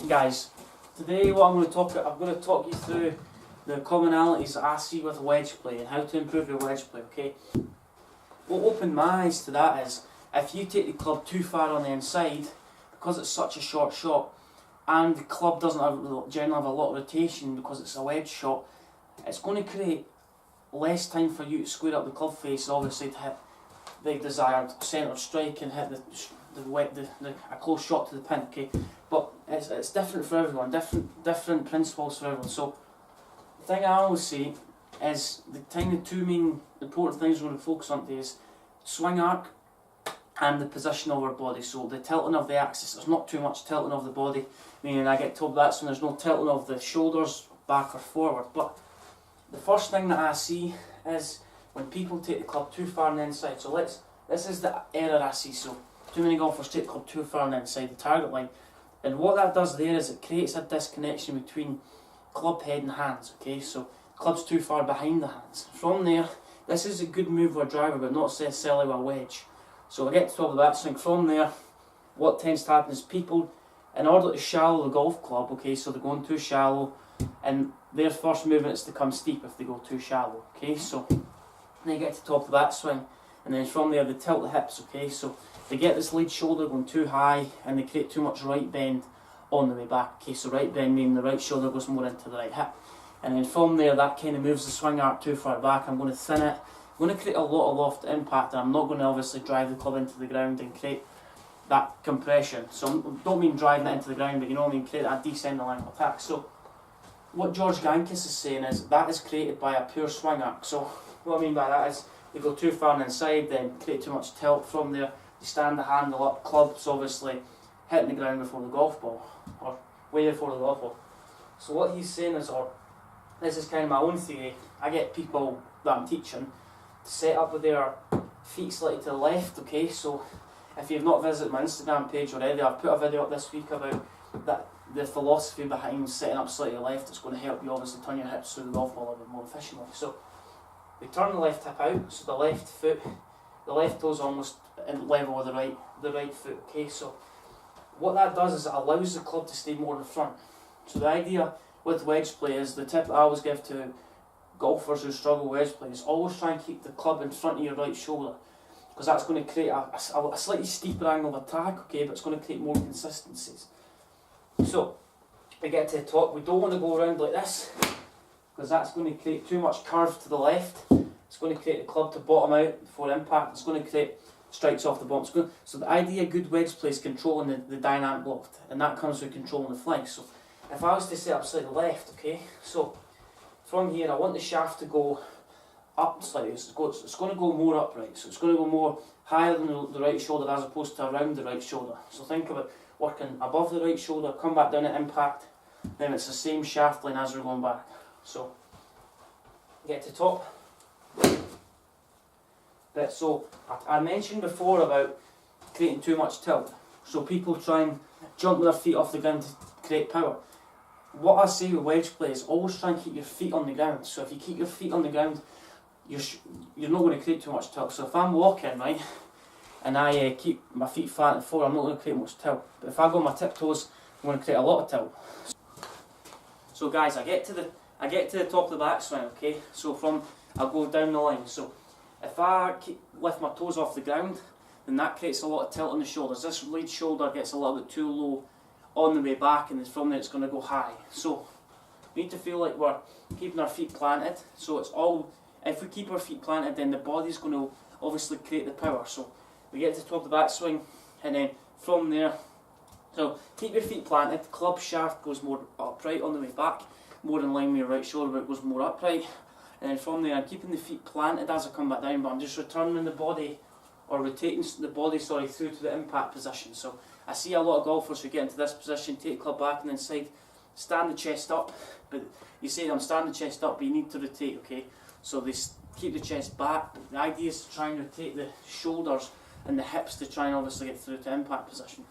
Guys, today what I'm going to talk you through the commonalities that I see with wedge play and how to improve your wedge play, okay? What opened my eyes to that is, if you take the club too far on the inside, because it's such a short shot, and the club doesn't generally have a lot of rotation because it's a wedge shot, it's going to create less time for you to square up the club face, obviously, to hit the desired centre strike and hit a close shot to the pin, okay? But it's different for everyone, different principles for everyone. So the thing I always say is the two main important things we're going to focus on today is swing arc and the position of our body. So the tilting of the axis, there's not too much tilting of the body, meaning I get told that's when there's no tilting of the shoulders back or forward. But the first thing that I see is when people take the club too far on the inside. So this is the error I see. So too many golfers take the club too far on the inside the target line. And what that does there is it creates a disconnection between club head and hands, okay? So club's too far behind the hands. From there, this is a good move with a driver, but not necessarily with a wedge. So I get to the top of the backswing. From there, what tends to happen is people, in order to shallow the golf club, okay, so they're going too shallow, and their first movement is to come steep if they go too shallow, okay? So they get to the top of the backswing, and then from there they tilt the hips, okay? So they get this lead shoulder going too high, and they create too much right bend on the way back, okay? So right bend meaning the right shoulder goes more into the right hip. And then from there, that kind of moves the swing arc too far back. I'm going to thin it. I'm going to create a lot of loft impact, and I'm not going to obviously drive the club into the ground and create that compression. So I don't mean driving it into the ground, but you know what I mean, create that descending line of attack. So what George Gankis is saying is that is created by a poor swing arc. So what I mean by that is they go too far on the inside, then create too much tilt. From there, they stand the handle up, club's obviously hitting the ground before the golf ball, or way before the golf ball. So what he's saying is, or this is kind of my own theory, I get people that I'm teaching to set up with their feet slightly to the left, okay? So if you've not visited my Instagram page already, I've put a video up this week about that, the philosophy behind setting up slightly to the left. It's going to help you obviously turn your hips through the golf ball a bit more efficiently. So we turn the left hip out, so the left foot, the left toe's almost in level with the right foot, okay? So what that does is it allows the club to stay more in front. So the idea with wedge play is, the tip I always give to golfers who struggle with wedge play is always try and keep the club in front of your right shoulder, because that's going to create a slightly steeper angle of attack, okay, but it's going to create more consistencies. So we get to the top, we don't want to go around like this, because that's going to create too much curve to the left. It's going to create the club to bottom out before impact. It's going to create strikes off the bottom. So the idea of good wedge play is controlling the dynamic loft, and that comes with controlling the flanks. So if I was to set up slightly left, okay, so from here I want the shaft to go up slightly. It's going to go more upright, so it's going to go more higher than the right shoulder as opposed to around the right shoulder. So think of it working above the right shoulder, come back down at impact, then it's the same shaft line as we're going back. So get to top. But so I mentioned before about creating too much tilt. So people try and jump with their feet off the ground to create power. What I say with wedge play is always try and keep your feet on the ground. So if you keep your feet on the ground, you're not going to create too much tilt. So if I'm walking, right, and I keep my feet flat on the floor, I'm not going to create much tilt. But if I go on my tiptoes, I'm going to create a lot of tilt. So guys, I get to the top of the backswing, okay. So I'll go down the line. So if I lift my toes off the ground, then that creates a lot of tilt on the shoulders. This lead shoulder gets a little bit too low on the way back, and then from there it's going to go high. So we need to feel like we're keeping our feet planted. So it's all, if we keep our feet planted, then the body's going to obviously create the power. So we get to the top of the backswing, and then from there, so keep your feet planted, club shaft goes more upright on the way back, more in line with your right shoulder, but it goes more upright. And then from there, I'm keeping the feet planted as I come back down, but I'm just returning the body, or rotating the body, sorry, through to the impact position. So I see a lot of golfers who get into this position, take the club back and then side, stand the chest up. But you say I'm standing the chest up, but you need to rotate, okay? So they keep the chest back. The idea is to try and rotate the shoulders and the hips to try and obviously get through to impact position.